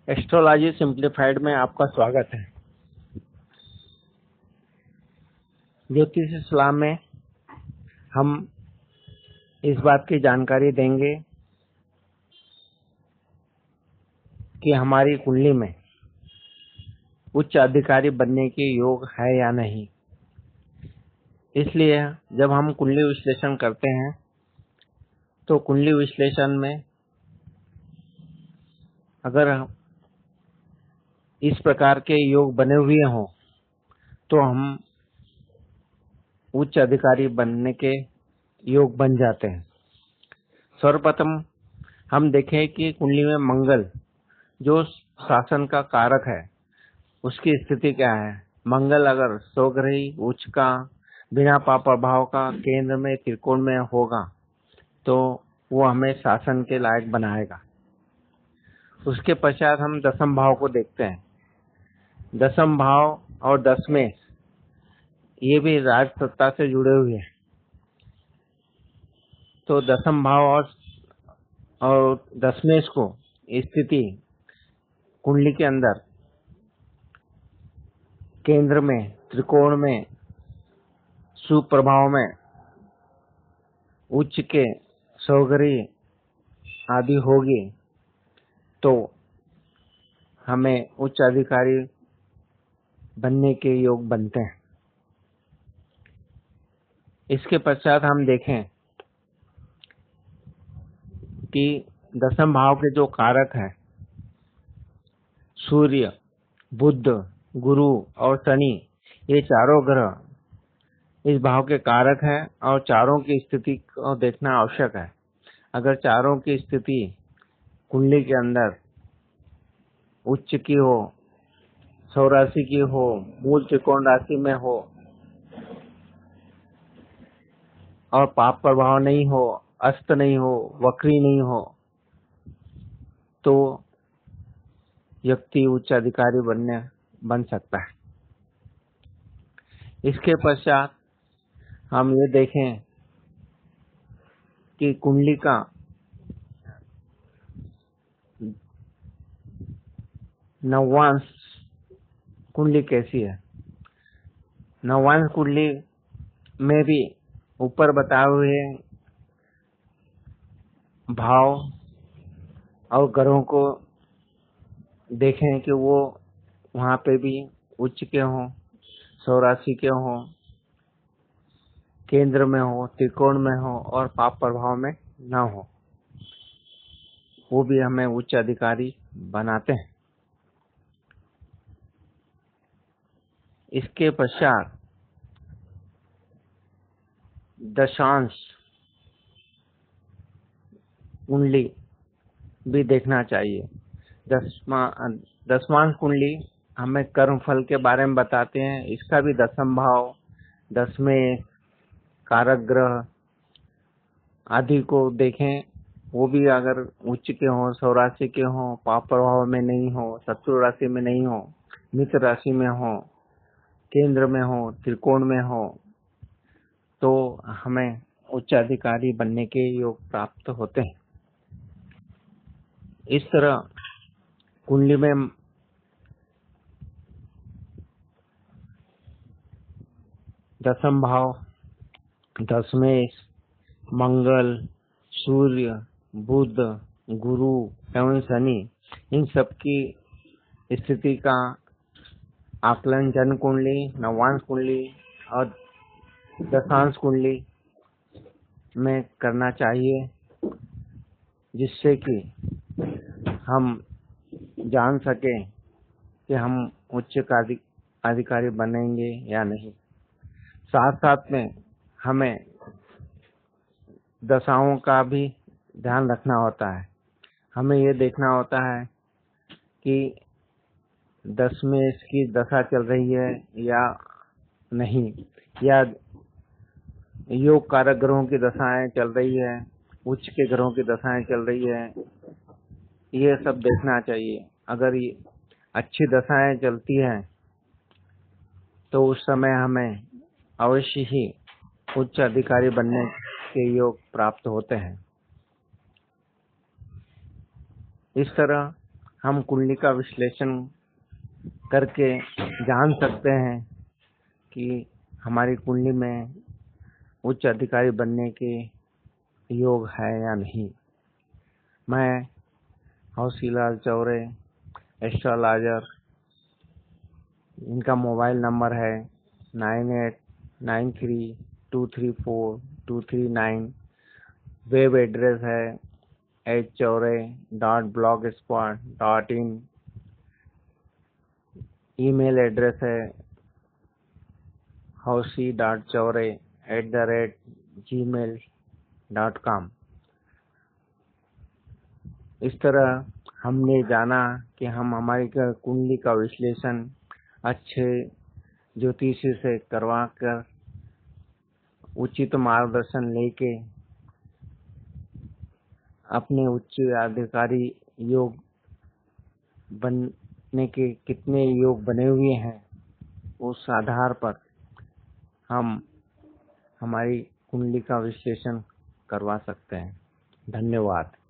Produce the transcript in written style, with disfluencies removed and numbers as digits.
Astrology simplified में आपका स्वागत है। ज्योतिष सलाह में हम इस बात की जानकारी देंगे कि हमारी कुंडली में उच्च अधिकारी बनने के योग है या नहीं। इसलिए जब हम कुंडली विश्लेषण करते हैं तो कुंडली विश्लेषण में अगर इस प्रकार के योग बने हुए हों तो हम उच्च अधिकारी बनने के योग बन जाते हैं। सर्वप्रथम हम देखें कि कुंडली में मंगल जो शासन का कारक है उसकी स्थिति क्या है। मंगल अगर स्वग्रही उच्च का बिना पाप प्रभाव का केंद्र में त्रिकोण में होगा तो वो हमें शासन के लायक बनाएगा। उसके पश्चात हम दसम भाव को देखते हैं। दसम भाव और दसवें ये भी राज सत्ता से जुड़े हुए हैं। तो दसम भाव और दसवें को स्थिति कुंडली के अंदर केंद्र में त्रिकोण में सुप्रभाव में उच्च के सौगरी आदि होगी तो हमें उच्च अधिकारी बनने के योग बनते हैं। इसके पश्चात हम देखें कि दसम भाव के जो कारक है सूर्य, बुध, गुरु और शनि, ये चारों ग्रह इस भाव के कारक है और चारों की स्थिति को देखना आवश्यक है। अगर चारों की स्थिति कुंडली के अंदर उच्च की हो, सौराशि की हो, मूल त्रिकोण राशि में हो और पाप प्रभाव नहीं हो, अस्त नहीं हो, वक्री नहीं हो तो व्यक्ति उच्च अधिकारी बन सकता है। इसके पश्चात हम ये देखें कि कुंडली का नवांश कुंडली कैसी है। नवांश कुंडली में भी ऊपर बताए हुए भाव और ग्रहों को देखें कि वो वहां पे भी उच्च के हों, सौराशि के हों, केंद्र में हो, त्रिकोण में हो और पाप प्रभाव में न हो, वो भी हमें उच्च अधिकारी बनाते हैं। इसके पश्चात दशांश कुंडली भी देखना चाहिए। दसवांश कुंडली हमें कर्म फल के बारे में बताते हैं। इसका भी दसम भाव, दसवें कारक ग्रह आदि को देखें, वो भी अगर उच्च के हो, सौराशि के हो, पाप प्रभाव में नहीं हो, शत्रु राशि में नहीं हो, मित्र राशि में हो, केंद्र में हो, त्रिकोण में हो तो हमें उच्च अधिकारी बनने के योग प्राप्त होते हैं। इस तरह कुंडली में दसम भाव, दसवें मंगल, सूर्य, बुध, गुरु एवं शनि, इन सब की स्थिति का आकलन जन्म कुंडली, नवांश कुंडली और दशांश कुंडली में करना चाहिए, जिससे कि हम जान सके कि हम उच्च अधिकारी बनेंगे या नहीं। साथ साथ में हमें दशाओं का भी ध्यान रखना होता है। हमें ये देखना होता है कि 10 में इसकी दशा चल रही है या नहीं, या योग कारक ग्रहों की दशाएं चल रही है, उच्च के ग्रहों की दशाएं चल रही है, ये सब देखना चाहिए। अगर ये अच्छी दशाएं चलती हैं तो उस समय हमें अवश्य ही उच्च अधिकारी बनने के योग प्राप्त होते हैं। इस तरह हम कुंडली का विश्लेषण करके जान सकते हैं कि हमारी कुंडली में उच्च अधिकारी बनने के योग है या नहीं। मैं हौसीलाल चौरे, एस्ट्रोलॉजर, इनका मोबाइल नंबर है 9893234239। वेब एड्रेस है hchaure.blogspot.in। ईमेल एड्रेस है hausi.chaure@gmail.com। इस तरह हमने जाना कि हम हमारी कुंडली का विश्लेषण अच्छे ज्योतिषी से करवाकर उचित मार्गदर्शन लेके अपने उच्च अधिकारी योग बनने के कितने योग बने हुए हैं, उस आधार पर हम हमारी कुंडली का विश्लेषण करवा सकते हैं। धन्यवाद।